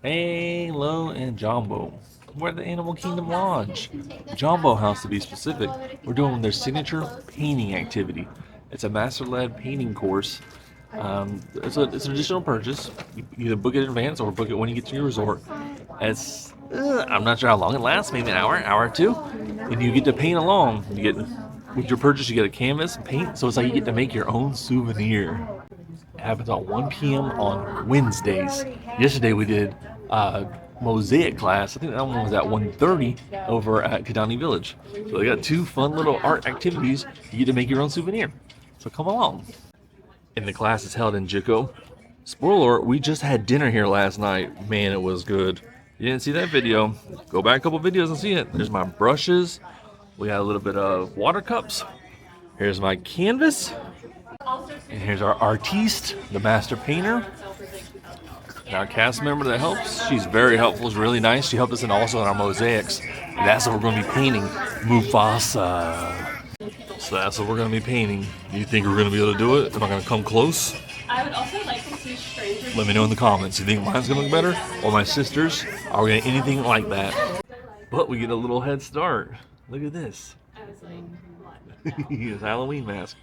Halo and Jambo. We're at the Animal Kingdom Lodge. Jambo House, to be specific, we're doing their signature painting activity. It's a master-led painting course. It's an additional purchase. You either book it in advance or book it when you get to your resort. I'm not sure how long it lasts, maybe an hour or two. And you get to paint along. You get with your purchase, you get a canvas and paint. So it's like you get to make your own souvenir. It happens at 1 p.m. on Wednesdays. Yesterday we did mosaic class. I think that one was at 1:30 over at Kidani Village. So they got two fun little art activities. You get to make your own souvenir. So come along. And the class is held in Jiko. Spoiler alert, we just had dinner here last night. Man, it was good. You didn't see that video? Go back a couple videos and see it. There's my brushes. We got a little bit of water cups. Here's my canvas. And here's our artiste, the master painter. And our cast member that helps. She's very helpful. She's really nice. She helped us also in our mosaics. And that's what we're going to be painting. Mufasa. So that's what we're going to be painting. Do you think we're going to be able to do it? Am I going to come close? I would also like to see strangers. Let me know in the comments. You think mine's going to look better? Or my sister's? Are we going to anything like that? But we get a little head start. Look at this. I was like, what? His Halloween mask.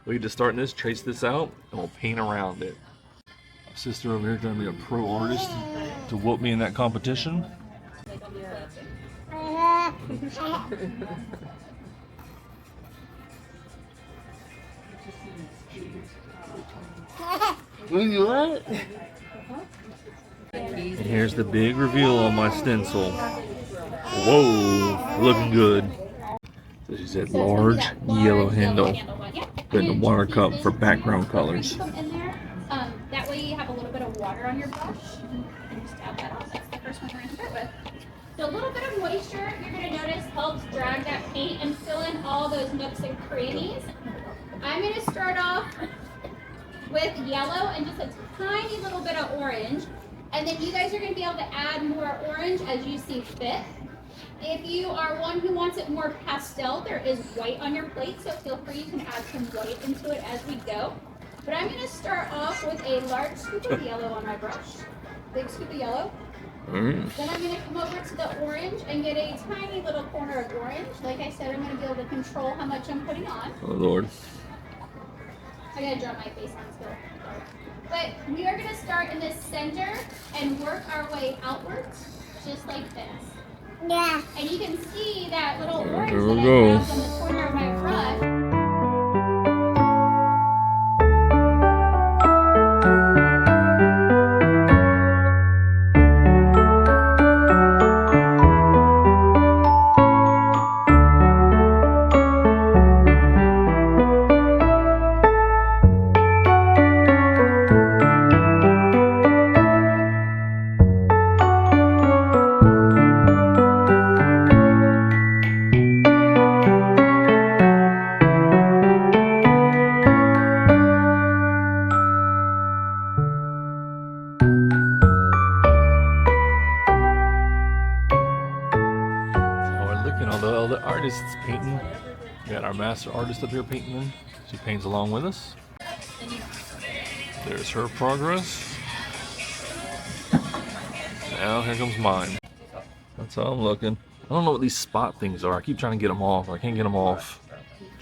We get to start this, trace this out, and we'll paint around it. My sister over here is going to be a pro artist to whoop me in that competition. What? And here's the big reveal on my stencil. Whoa, looking good. So she said large yellow handle. Put in the water cup for background colors. That way you have a little bit of water on your brush. And just dab that off. That's the first one we're going to start with. So a little bit of moisture, you're going to notice, helps drag that paint and fill in all those nooks and crannies. I'm going to start off with yellow and just a tiny little bit of orange. And then you guys are going to be able to add more orange as you see fit. If you are one who wants it more pastel, there is white on your plate, so feel free, you can add some white into it as we go. But I'm going to start off with a large scoop of yellow on my brush. Big scoop of yellow. Then I'm going to come over to the orange and get a tiny little corner of orange. Like I said, I'm going to be able to control how much I'm putting on. Oh Lord. I got to draw my face on still. But we are going to start in the center and work our way outwards, just like this. Yeah. And you can see that little orange There that we I go. grabbed on the corner of my brush. All the artists painting. We got our master artist up here painting them. She paints along with us. There's her progress. Now here comes mine. That's how I'm looking. I don't know what these spot things are. I keep trying to get them off. I can't get them off.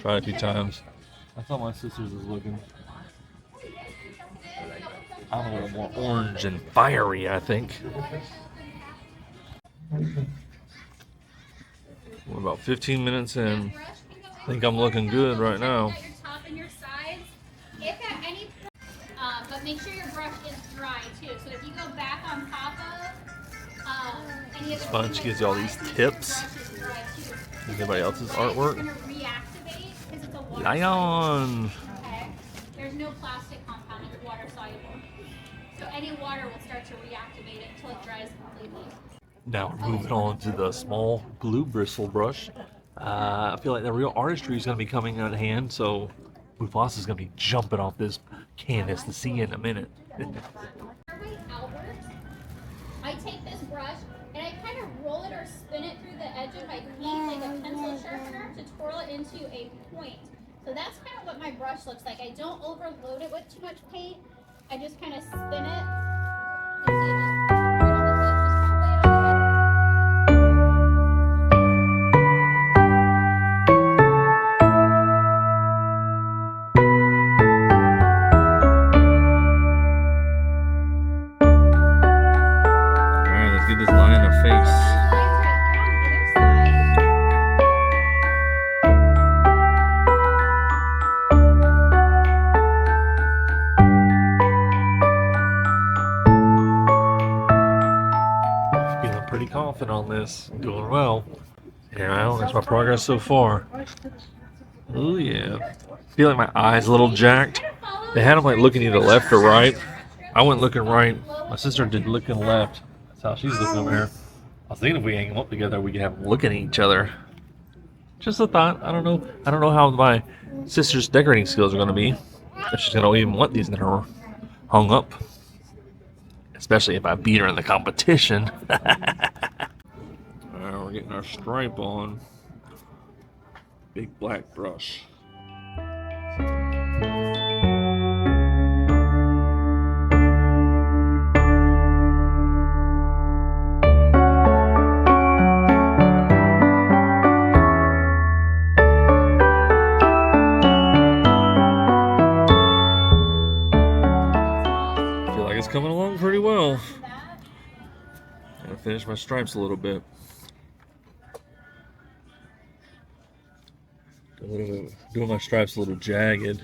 Tried a few times. That's how my sister's is looking. I'm a little more orange and fiery, I think. We're about 15 minutes in. I think I'm looking good right now. Your top and your sides. If at any point, but make sure your brush is dry too. So if you go back on top of any of the Sponge gives you all these tips. Is anybody else's artwork? Lion! Okay. There's no plastic compound, it's water soluble. So any water will start to reactivate it until it dries completely. Now we're moving on to the small glue bristle brush. I feel like the real artistry is going to be coming at hand, so Mufasa is going to be jumping off this canvas to see you in a minute. I take this brush and I kind of roll it or spin it through the edge of my paint like a pencil sharpener to twirl it into a point. So that's kind of what my brush looks like. I don't overload it with too much paint. I just kind of spin it. And so you just twirl the at this line in her face. Feeling pretty confident on this. Doing well. Yeah, that's my progress so far. Oh yeah. Feel like my eyes a little jacked. They had them like looking either left or right. I went looking right. My sister did looking left. That's how she's looking over here. I was thinking if we hang them up together, we could have them looking at each other. Just a thought. I don't know. I don't know how my sister's decorating skills are going to be. If she's going to even want these in her hung up. Especially if I beat her in the competition. We're getting our stripe on. Big black brush. Coming along pretty well. I'm gonna finish my stripes a little bit. Doing my stripes a little jagged.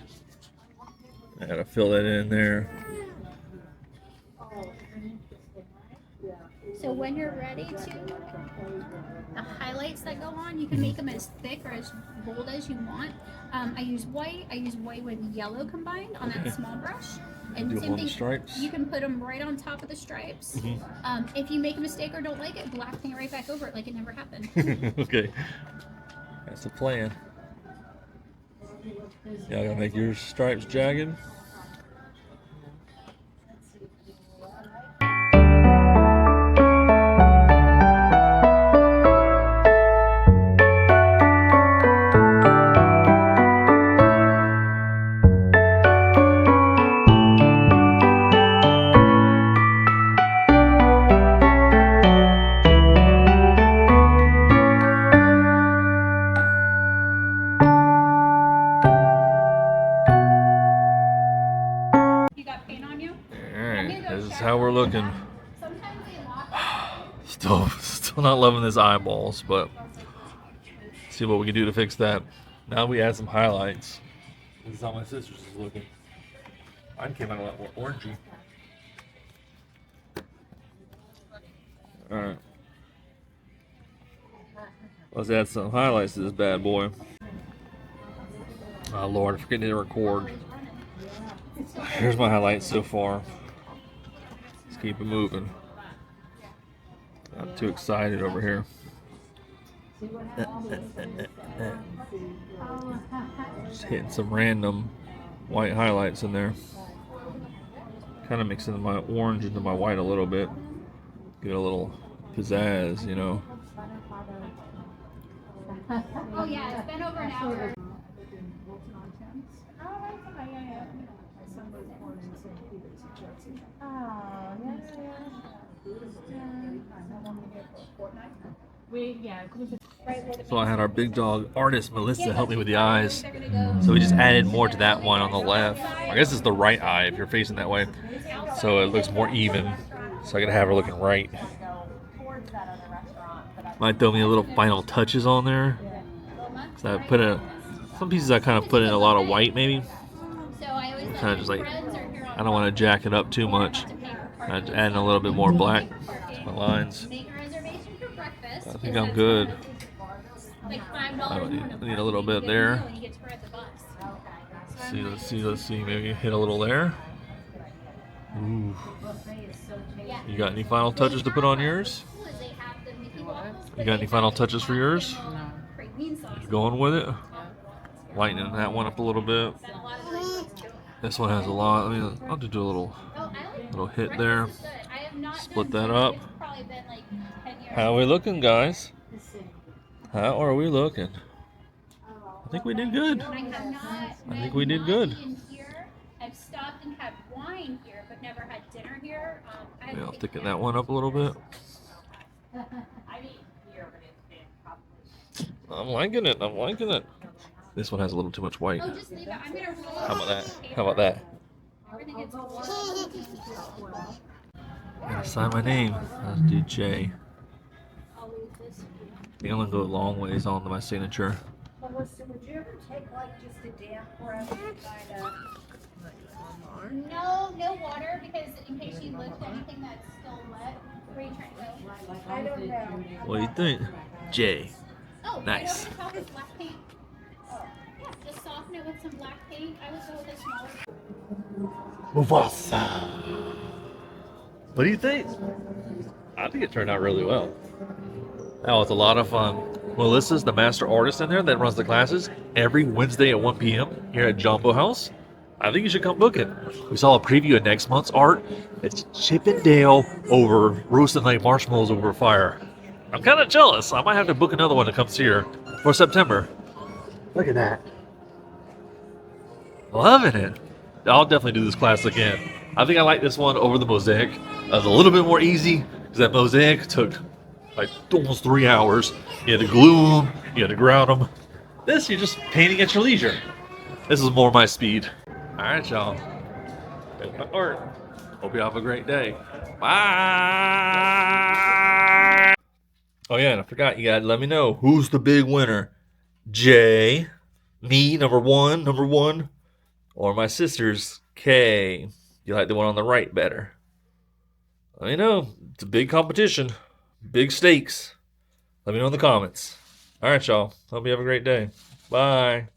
I gotta fill that in there. So when you're ready to, the highlights that go on, you can make them as thick or as bold as you want. I use white with yellow combined on that small brush. And Do same them on the thing, stripes. you can put them right on top of the stripes. If you make a mistake or don't like it, blacking it right back over it like it never happened. Okay, that's the plan. Y'all gotta make your stripes jagged. How we're looking. Still not loving this eyeballs, but see what we can do to fix that. Now we add some highlights. This is how my sister's is looking. Mine came out a lot more orangey. Alright. Let's add some highlights to this bad boy. Oh Lord, I forget to record. Here's my highlights so far. Keep it moving. I'm too excited over here. Just hitting some random white highlights in there. Kind of mixing my orange into my white a little bit. Get a little pizzazz, you know. Oh yeah, it's been over an hour. So I had our big dog artist Melissa help me with the eyes. So we just added more to that one on the left. I guess it's the right eye if you're facing that way. So it looks more even. So I gotta have her looking right. Might throw me a little final touches on there. So I put some pieces I kind of put in a lot of white maybe. Kind of just like, I don't want to jack it up too much. I'm adding a little bit more black to my lines. I think I'm good. I need a little bit there. Let's see. Maybe hit a little there. Ooh. You got any final touches to put on yours? You got any final touches for yours? Just going with it. Lightening that one up a little bit. This one has a lot. I'll just do a little hit there. Split that up. How are we looking, guys? How are we looking? I think we did good. I think we did good. I've stopped and had wine here, but never had dinner here. Yeah, I'll thicken that one up a little bit. I'm liking it. I'm liking it. This one has a little too much white. Oh, just leave it. I'm gonna roll. How about that? How about that? Everything gets Gotta sign my name. Let's do J. I'll leave this. I'm gonna go a long ways on to my signature. Melissa, would you ever take like just a damp brush and kind of? No, no water because in case you lift anything that's still wet, where are you trying to go? I don't know. What do you think? J. Oh, Nice. right over the top is black paint. Yeah, just soften it with some black paint. I would go with a smaller. Mufasa. What do you think? I think it turned out really well. That was a lot of fun. Melissa's the master artist in there that runs the classes every Wednesday at 1 p.m. here at Jambo House. I think you should come book it. We saw a preview of next month's art. It's Chip and Dale over roasting like marshmallows over a fire. I'm kind of jealous. I might have to book another one that comes here for September. Look at that. Loving it. I'll definitely do this class again. I think I like this one over the mosaic. It was a little bit more easy because that mosaic took like almost 3 hours. You had to glue them, you had to ground them. This, you're just painting at your leisure. This is more my speed. All right, y'all. There's my art. Hope you have a great day. Bye. Oh yeah, and I forgot, you gotta let me know who's the big winner. J, me, number one, or my sisters, K. You like the one on the right better? Let me know. It's a big competition, big stakes. Let me know in the comments. All right, y'all. Hope you have a great day. Bye.